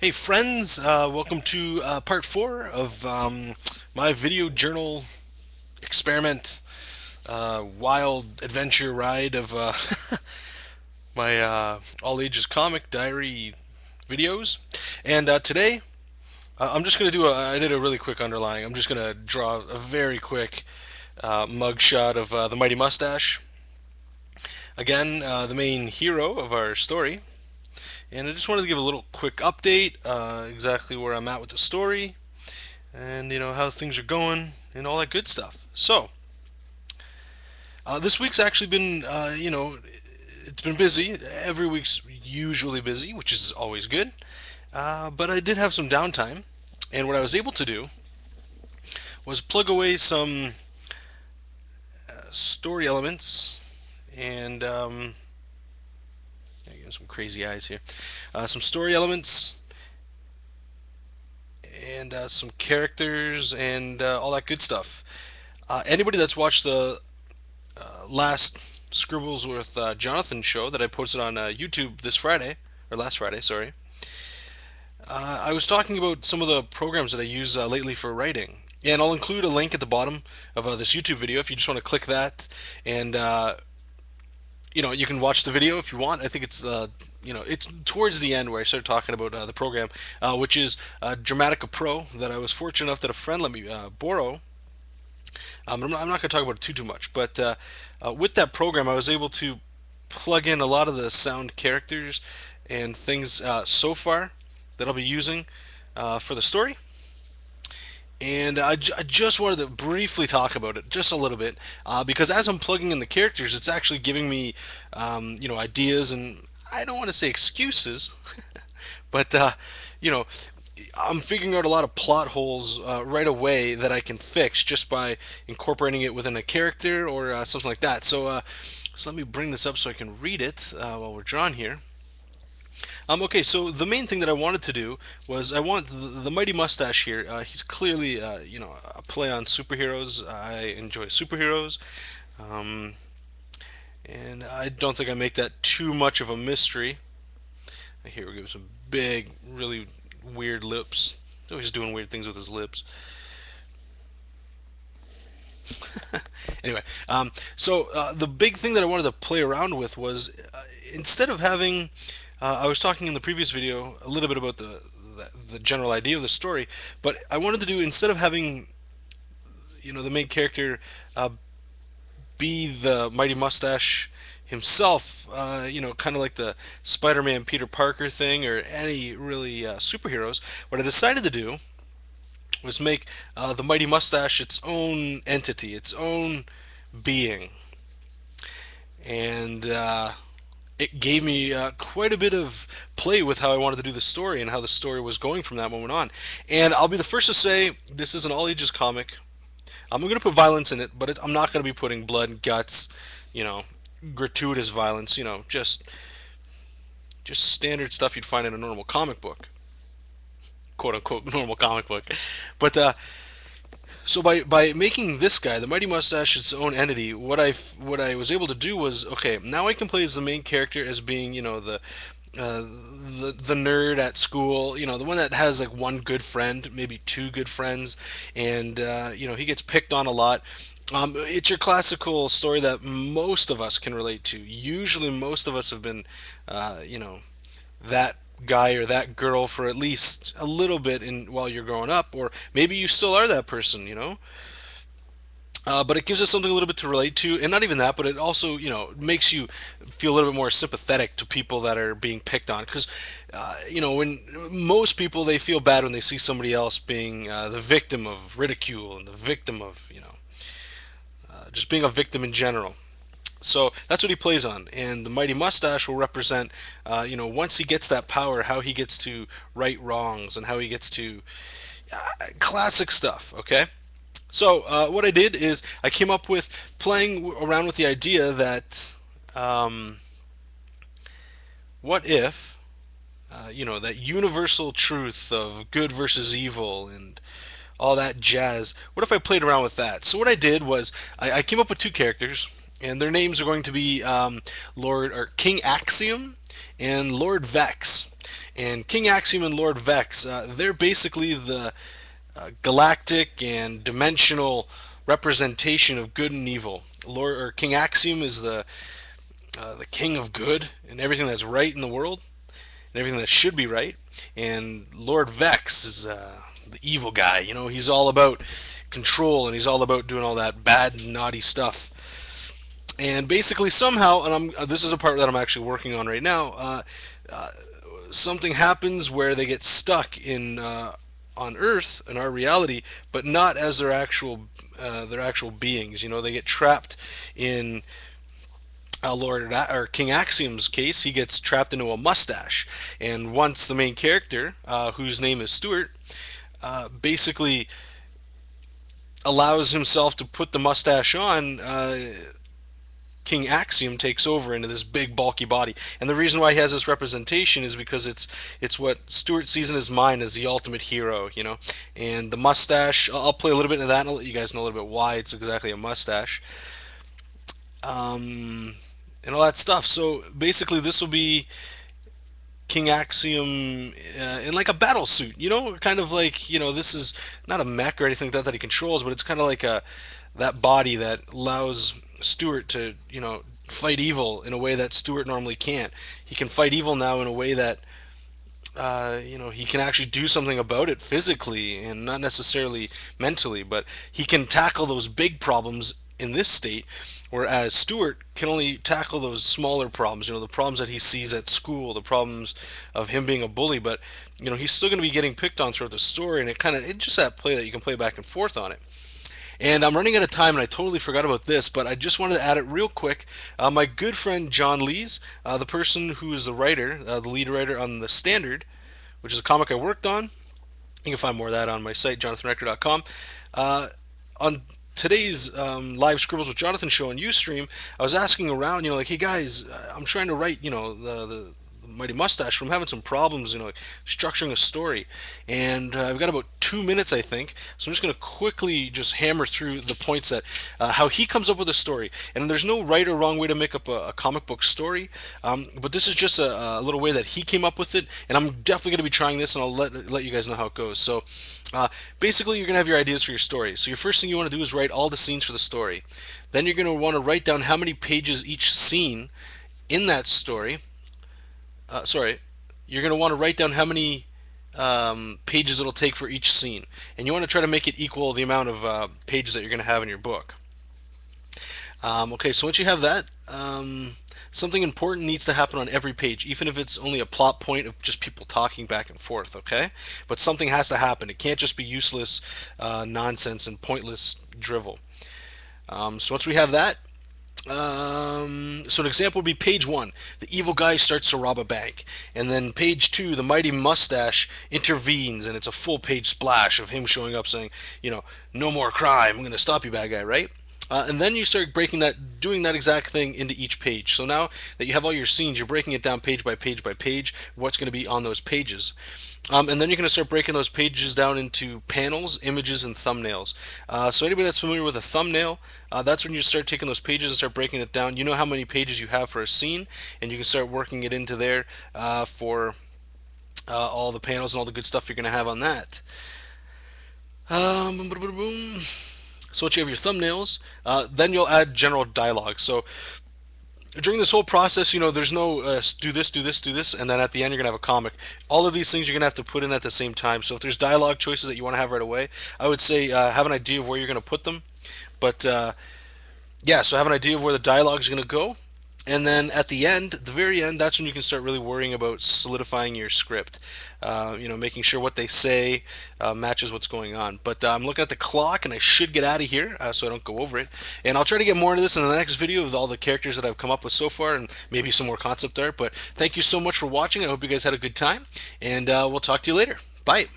Hey friends, welcome to part 4 of my video journal experiment, wild adventure ride of my all ages comic diary videos. And today, I'm just going to I did a really quick underlying. I'm just going to draw a very quick mug shot of the Mighty Mustache. Again, the main hero of our story. And I just wanted to give a little quick update, exactly where I'm at with the story, and how things are going and all that good stuff. So this week's actually been it's been busy. Every week's usually busy, which is always good. But I did have some downtime, and what I was able to do was plug away some story elements and I give some crazy eyes here. Some story elements and some characters and all that good stuff. Anybody that's watched the last Scribbles with Jonathan show that I posted on YouTube this Friday, or last Friday, sorry, I was talking about some of the programs that I use lately for writing. And I'll include a link at the bottom of this YouTube video if you just want to click that, and you can watch the video if you want. I think it's towards the end where I started talking about the program, which is Dramatica Pro that I was fortunate enough that a friend let me borrow. I'm not going to talk about it too much, but with that program, I was able to plug in a lot of the sound characters and things so far that I'll be using for the story. And I just wanted to briefly talk about it just a little bit because as I'm plugging in the characters, it's actually giving me ideas, and I don't want to say excuses, but you know I'm figuring out a lot of plot holes right away that I can fix just by incorporating it within a character or something like that. So let me bring this up so I can read it while we're drawn here. Okay, so the main thing that I wanted to do was I want the Mighty Mustache here. He's clearly, a play on superheroes. I enjoy superheroes, um, and I don't think I make that too much of a mystery. Here we go, some big, really weird lips. He's always doing weird things with his lips. Anyway, the big thing that I wanted to play around with was instead of having, I was talking in the previous video a little bit about the general idea of the story, but I wanted to do instead of having the main character uh, be the Mighty Mustache himself, kind of like the Spider-Man Peter Parker thing or any really superheroes. What I decided to do was make the Mighty Mustache its own entity, its own being, and it gave me quite a bit of play with how I wanted to do the story and how the story was going from that moment on. And I'll be the first to say this is an all ages comic. I'm going to put violence in it, but I'm not going to be putting blood and guts, you know, gratuitous violence, just standard stuff you'd find in a normal comic book, quote unquote normal comic book. But so by making this guy, the Mighty Mustache, its own entity, what I was able to do was okay. Now I can play as the main character as being the nerd at school, the one that has like one good friend, maybe two good friends, and he gets picked on a lot. It's your classical story that most of us can relate to. Usually, most of us have been, that guy or that girl for at least a little bit in while you're growing up, or maybe you still are that person. But it gives us something a little bit to relate to, and not even that, but it also, makes you feel a little bit more sympathetic to people that are being picked on. Because, when most people they feel bad when they see somebody else being the victim of ridicule and the victim of, just being a victim in general. So that's what he plays on, and the Mighty Mustache will represent, once he gets that power, how he gets to right wrongs and how he gets to classic stuff. Okay. So what I did is I came up with playing around with the idea that um, what if that universal truth of good versus evil and all that jazz. What if I played around with that? So what I did was I came up with two characters, and their names are going to be Lord or King Axiom and Lord Vex. And King Axiom and Lord Vex, they're basically the galactic and dimensional representation of good and evil. Lord or King Axiom is the king of good and everything that's right in the world and everything that should be right. And Lord Vex is the evil guy. You know, he's all about control and he's all about doing all that bad and naughty stuff. And basically, somehow, and this is a part that I'm actually working on right now. Something happens where they get stuck in on Earth in our reality, but not as their actual beings. You know, they get trapped in Lord or King Axiom's case. He gets trapped into a mustache, and once the main character, whose name is Stuart, basically allows himself to put the mustache on, King Axiom takes over into this big bulky body. And the reason why he has this representation is because it's what Stuart sees in his mind as the ultimate hero, you know. And the mustache, I'll play a little bit into that and I'll let you guys know a little bit why it's exactly a mustache. And all that stuff. So basically this will be King Axiom in like a battle suit, you know, kind of like, you know, this is not a mech or anything like that he controls, but it's kind of like that body that allows Stuart to, you know, fight evil in a way that Stuart normally can't. He can fight evil now in a way that, you know, he can actually do something about it physically and not necessarily mentally, but he can tackle those big problems in this state, whereas Stuart can only tackle those smaller problems, you know, the problems that he sees at school, the problems of him being a bully, but, you know, he's still going to be getting picked on throughout the story, and it's just that play that you can play back and forth on it. And I'm running out of time, and I totally forgot about this, but I just wanted to add it real quick. My good friend John Lees, the person who is the writer, the lead writer on The Standard, which is a comic I worked on. You can find more of that on my site, jonathanrector.com. On today's live Scribbles with Jonathan show on UStream, I was asking around, you know, like, hey guys, I'm trying to write, you know, the Mighty Mustache from having some problems, you know, like structuring a story. And I've got about 2 minutes, I think. So I'm just going to quickly just hammer through the points that how he comes up with a story. And there's no right or wrong way to make up a comic book story, but this is just a little way that he came up with it. And I'm definitely going to be trying this, and I'll let you guys know how it goes. So basically, you're going to have your ideas for your story. So your first thing you want to do is write all the scenes for the story. Then you're going to want to write down how many pages each scene in that story. Sorry, you're going to want to write down how many pages it'll take for each scene, and you want to try to make it equal the amount of pages that you're going to have in your book. Okay, so once you have that, something important needs to happen on every page, even if it's only a plot point of just people talking back and forth, okay? But something has to happen. It can't just be useless nonsense and pointless drivel. So once we have that, so an example would be page 1. The evil guy starts to rob a bank. And then page 2, the mighty mustache intervenes, and it's a full page splash of him showing up saying, you know, no more crime, I'm going to stop you, bad guy, right? And then you start doing that exact thing into each page. So now that you have all your scenes, you're breaking it down page by page by page, what's going to be on those pages. And then you're going to start breaking those pages down into panels, images, and thumbnails. So anybody that's familiar with a thumbnail, that's when you start taking those pages and start breaking it down. You know how many pages you have for a scene, and you can start working it into there for all the panels and all the good stuff you're going to have on that. So once you have your thumbnails, then you'll add general dialogue. So during this whole process, you know, there's no do this, do this, do this, and then at the end you're going to have a comic. All of these things you're going to have to put in at the same time. So if there's dialogue choices that you want to have right away, I would say have an idea of where you're going to put them. But yeah, so have an idea of where the dialogue is going to go. And then at the end, the very end, that's when you can start really worrying about solidifying your script. You know, making sure what they say matches what's going on. But I'm looking at the clock, and I should get out of here so I don't go over it. And I'll try to get more into this in the next video with all the characters that I've come up with so far, and maybe some more concept art. But thank you so much for watching. I hope you guys had a good time, and we'll talk to you later. Bye.